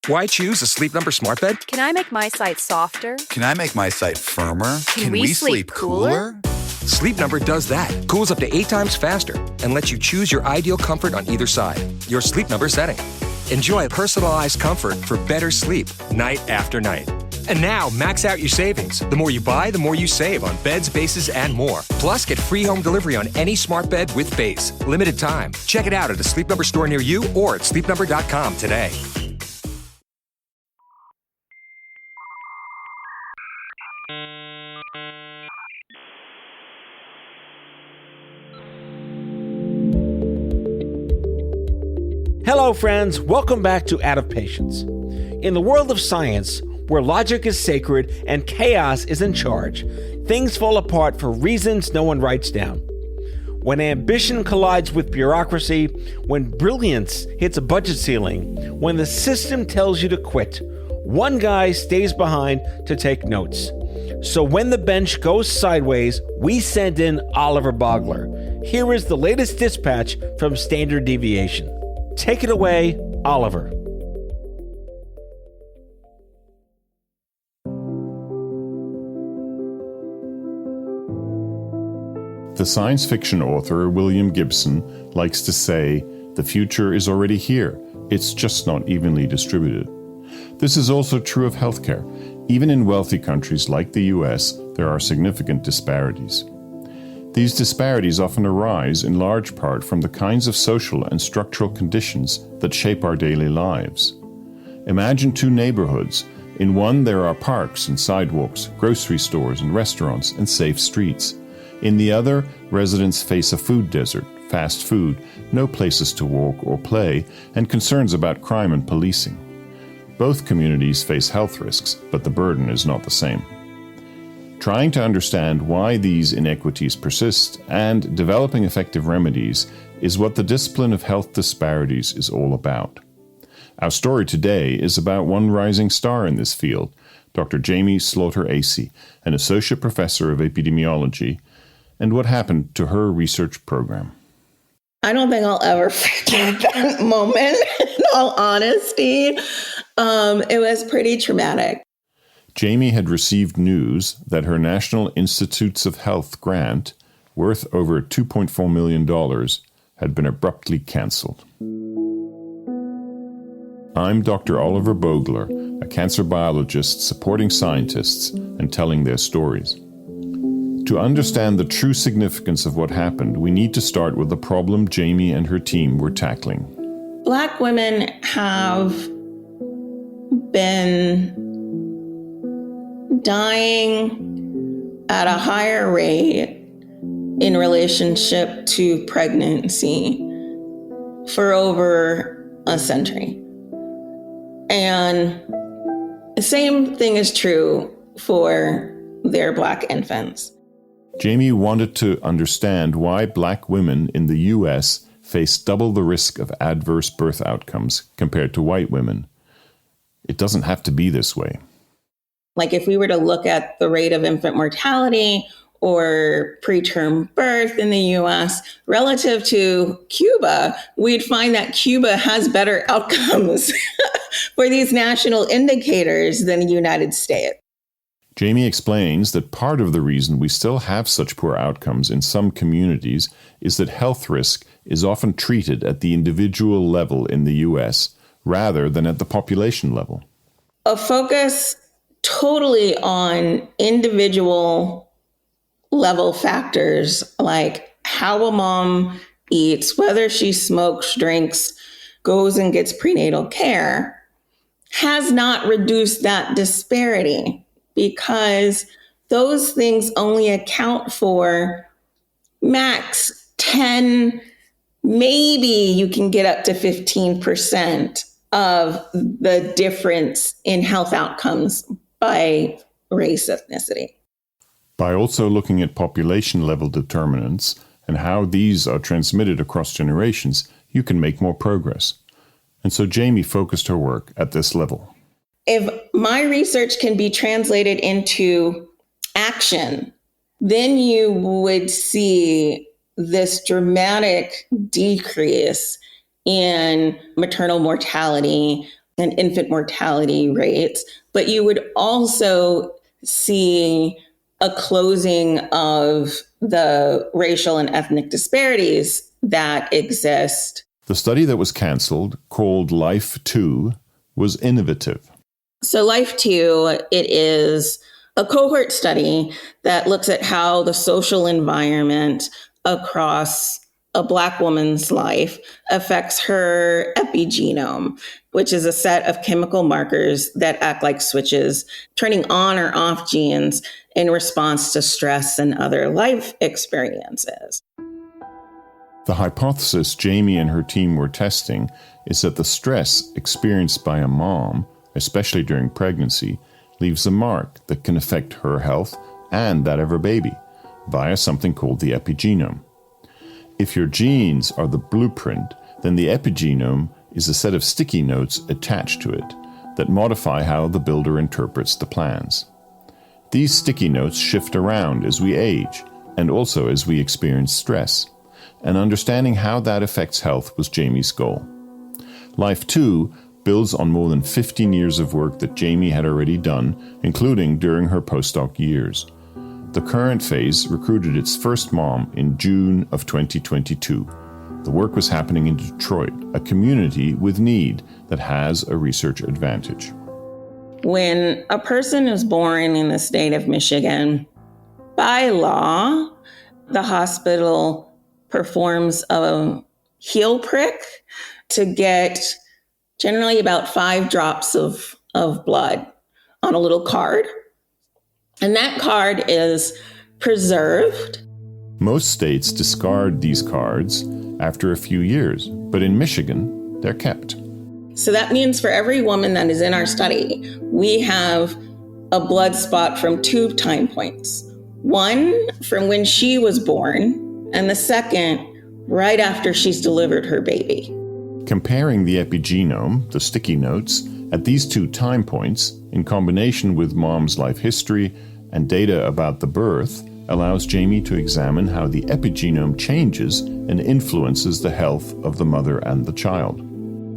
Why choose a Sleep Number smart bed? Can I make my site softer? Can I make my site firmer? Can we sleep cooler? Sleep Number does that. Cools up to 8 times faster and lets you choose your ideal comfort on either side. Your Sleep Number setting. Enjoy personalized comfort for better sleep night after night. And now, max out your savings. The more you buy, the more you save on beds, bases, and more. Plus, get free home delivery on any smart bed with base. Limited time. Check it out at a Sleep Number store near you or at sleepnumber.com today. Hello, friends. Welcome back to Out of Patience. In the world of science, where logic is sacred and chaos is in charge, things fall apart for reasons no one writes down. When ambition collides with bureaucracy, when brilliance hits a budget ceiling, when the system tells you to quit, one guy stays behind to take notes. So when the bench goes sideways, we send in Oliver Bogler. Here is the latest dispatch from Standard Deviation. Take it away, Oliver. The science fiction author William Gibson likes to say, "The future is already here. It's just not evenly distributed." This is also true of healthcare. Even in wealthy countries like the US, there are significant disparities. These disparities often arise in large part from the kinds of social and structural conditions that shape our daily lives. Imagine two neighborhoods. In one, there are parks and sidewalks, grocery stores and restaurants, and safe streets. In the other, residents face a food desert, fast food, no places to walk or play, and concerns about crime and policing. Both communities face health risks, but the burden is not the same. Trying to understand why these inequities persist and developing effective remedies is what the discipline of health disparities is all about. Our story today is about one rising star in this field, Dr. Jamie Slaughter-Acey, an associate professor of epidemiology, and what happened to her research program. I don't think I'll ever forget that moment, in all honesty. It was pretty traumatic. Jamie had received news that her National Institutes of Health grant, worth over $2.4 million, had been abruptly cancelled. I'm Dr. Oliver Bogler, a cancer biologist supporting scientists and telling their stories. To understand the true significance of what happened, we need to start with the problem Jamie and her team were tackling. Black women have been dying at a higher rate in relationship to pregnancy for over a century. And the same thing is true for their Black infants. Jamie wanted to understand why Black women in the U.S. face double the risk of adverse birth outcomes compared to white women. It doesn't have to be this way. Like if we were to look at the rate of infant mortality or preterm birth in the US relative to Cuba, we'd find that Cuba has better outcomes for these national indicators than the United States. Jamie explains that part of the reason we still have such poor outcomes in some communities is that health risk is often treated at the individual level in the US rather than at the population level. A focus totally on individual level factors like how a mom eats, whether she smokes, drinks, goes and gets prenatal care, has not reduced that disparity because those things only account for max 10, maybe you can get up to 15% of the difference in health outcomes by race, ethnicity. By also looking at population-level determinants and how these are transmitted across generations, you can make more progress. And so Jamie focused her work at this level. If my research can be translated into action, then you would see this dramatic decrease in maternal mortality, and infant mortality rates, but you would also see a closing of the racial and ethnic disparities that exist. The study that was cancelled, called Life 2, was innovative. So Life 2, it is a cohort study that looks at how the social environment across a Black woman's life affects her epigenome, which is a set of chemical markers that act like switches, turning on or off genes in response to stress and other life experiences. The hypothesis Jamie and her team were testing is that the stress experienced by a mom, especially during pregnancy, leaves a mark that can affect her health and that of her baby via something called the epigenome. If your genes are the blueprint, then the epigenome is a set of sticky notes attached to it that modify how the builder interprets the plans. These sticky notes shift around as we age and also as we experience stress, and understanding how that affects health was Jamie's goal. Life 2 builds on more than 15 years of work that Jamie had already done, including during her postdoc years. The current phase recruited its first mom in June of 2022. The work was happening in Detroit, a community with need that has a research advantage. When a person is born in the state of Michigan, by law, the hospital performs a heel prick to get generally about 5 drops of blood on a little card. And that card is preserved. Most states discard these cards after a few years, but in Michigan, they're kept. So that means for every woman that is in our study, we have a blood spot from 2 time points. One from when she was born, and the second right after she's delivered her baby. Comparing the epigenome, the sticky notes, at these 2 time points, in combination with mom's life history and data about the birth, allows Jamie to examine how the epigenome changes and influences the health of the mother and the child.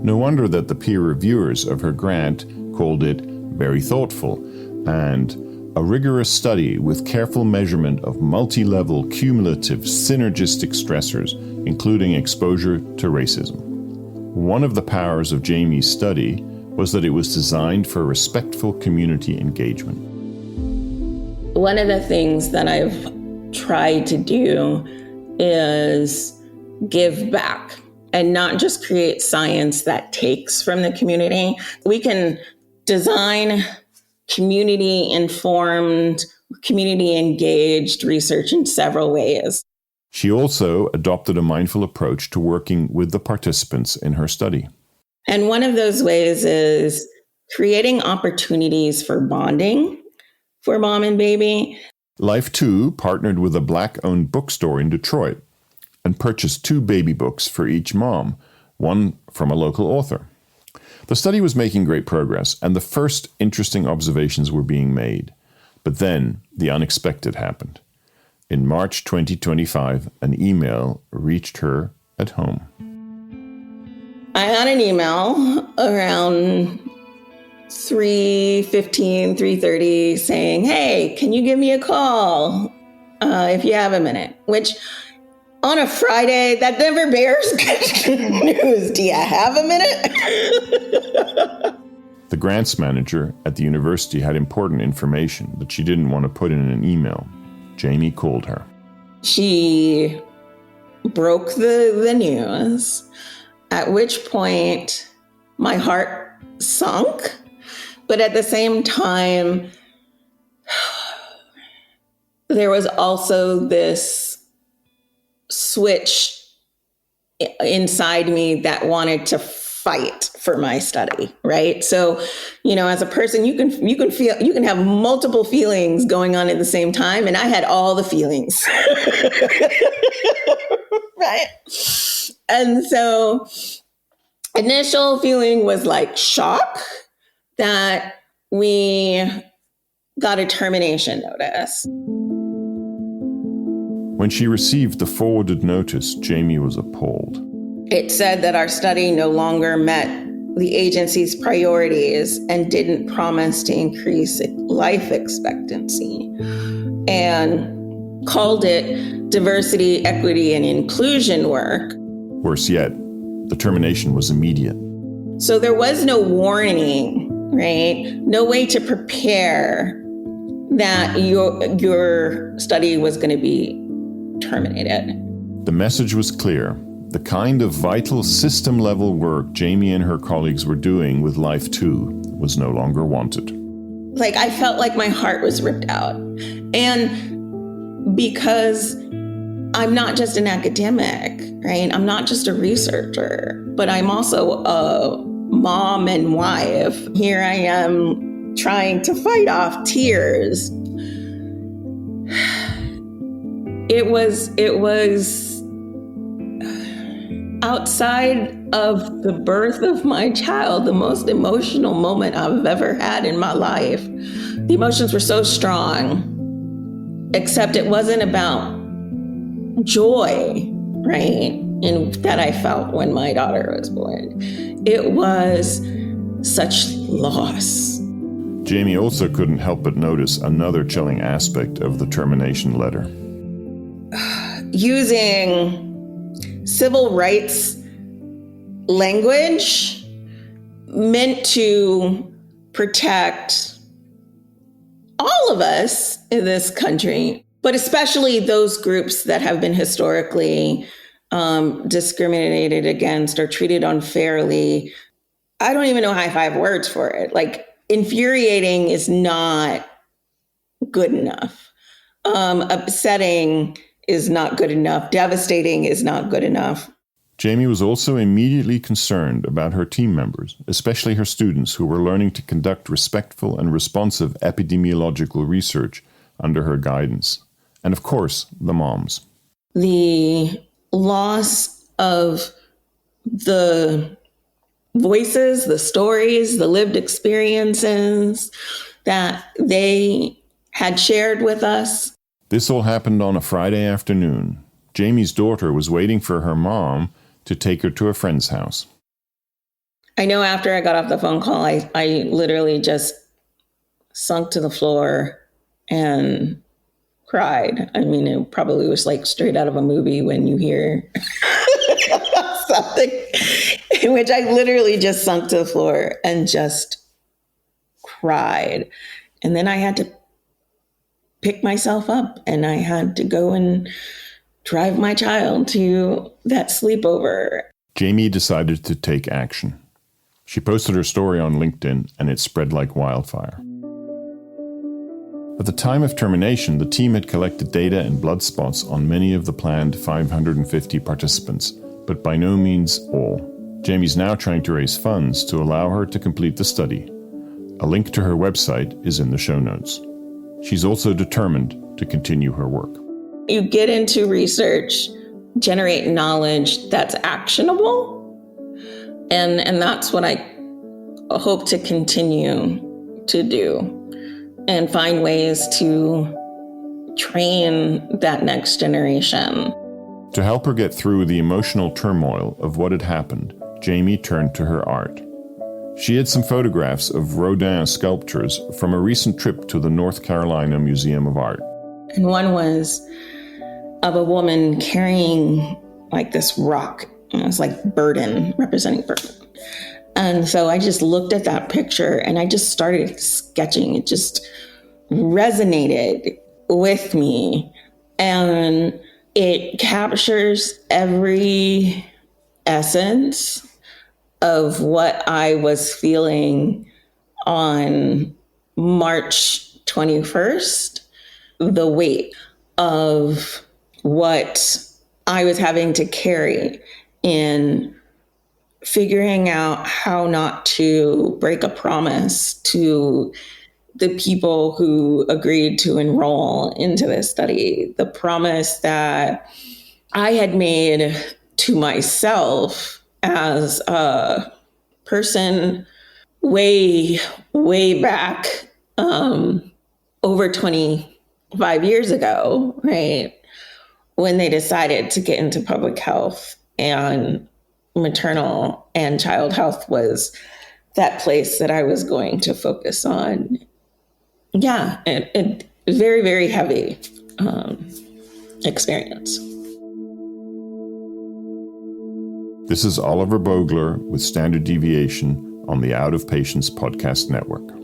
No wonder that the peer reviewers of her grant called it very thoughtful and a rigorous study with careful measurement of multi-level cumulative synergistic stressors, including exposure to racism. One of the powers of Jamie's study was that it was designed for respectful community engagement. One of the things that I've tried to do is give back and not just create science that takes from the community. We can design community-informed, community-engaged research in several ways. She also adopted a mindful approach to working with the participants in her study. And one of those ways is creating opportunities for bonding for mom and baby. Life 2 partnered with a Black-owned bookstore in Detroit and purchased 2 baby books for each mom, one from a local author. The study was making great progress, and the first interesting observations were being made. But then the unexpected happened. In March 2025, an email reached her at home. I had an email around 3:15, 3:30 saying, hey, can you give me a call if you have a minute? Which on a Friday, that never bears good news. Do you have a minute? The grants manager at the university had important information that she didn't want to put in an email. Jamie called her. She broke the news, at which point my heart sunk. But at the same time, there was also this switch inside me that wanted to fight for my study, right? So, as a person, you can have multiple feelings going on at the same time, and I had all the feelings, right? And so, initial feeling was like shock that we got a termination notice. When she received the forwarded notice, Jamie was appalled. It said that our study no longer met the agency's priorities and didn't promise to increase life expectancy, and called it diversity, equity, and inclusion work. Worse yet, the termination was immediate. So there was no warning, right? No way to prepare that your study was going to be terminated. The message was clear. The kind of vital system-level work Jamie and her colleagues were doing with Life 2 was no longer wanted. Like, I felt like my heart was ripped out. And because I'm not just an academic, right? I'm not just a researcher, but I'm also a mom and wife. Here I am trying to fight off tears. It was outside of the birth of my child, the most emotional moment I've ever had in my life. The emotions were so strong, except it wasn't about joy, right? And that I felt when my daughter was born. It was such loss. Jamie also couldn't help but notice another chilling aspect of the termination letter. Using civil rights language meant to protect all of us in this country, but especially those groups that have been historically discriminated against or treated unfairly. I don't even know high five words for it. Like, infuriating is not good enough. Upsetting is not good enough. Devastating is not good enough. Jamie was also immediately concerned about her team members, especially her students who were learning to conduct respectful and responsive epidemiological research under her guidance. And of course, the moms. The loss of the voices, the stories, the lived experiences that they had shared with us. This all happened on a Friday afternoon. Jamie's daughter was waiting for her mom to take her to a friend's house. I know after I got off the phone call, I literally just sunk to the floor and cried. I mean, it probably was like straight out of a movie when you hear something in which I literally just sunk to the floor and just cried. And then I had to pick myself up and I had to go and drive my child to that sleepover. Jamie decided to take action. She posted her story on LinkedIn and it spread like wildfire. At the time of termination, the team had collected data and blood spots on many of the planned 550 participants, but by no means all. Jamie's now trying to raise funds to allow her to complete the study. A link to her website is in the show notes. She's also determined to continue her work. You get into research, generate knowledge that's actionable, and that's what I hope to continue to do and find ways to train that next generation. To help her get through the emotional turmoil of what had happened, Jamie turned to her art. She had some photographs of Rodin sculptures from a recent trip to the North Carolina Museum of Art. And one was of a woman carrying like this rock. And it was like burden, representing burden. And so I just looked at that picture and I just started sketching. It just resonated with me. And it captures every essence of what I was feeling on March 21st, the weight of what I was having to carry in figuring out how not to break a promise to the people who agreed to enroll into this study, the promise that I had made to myself as a person way, way back, over 25 years ago, right? When they decided to get into public health and maternal and child health was that place that I was going to focus on. Yeah, it very, very heavy experience. This is Oliver Bogler with Standard Deviation on the Out of Patients Podcast Network.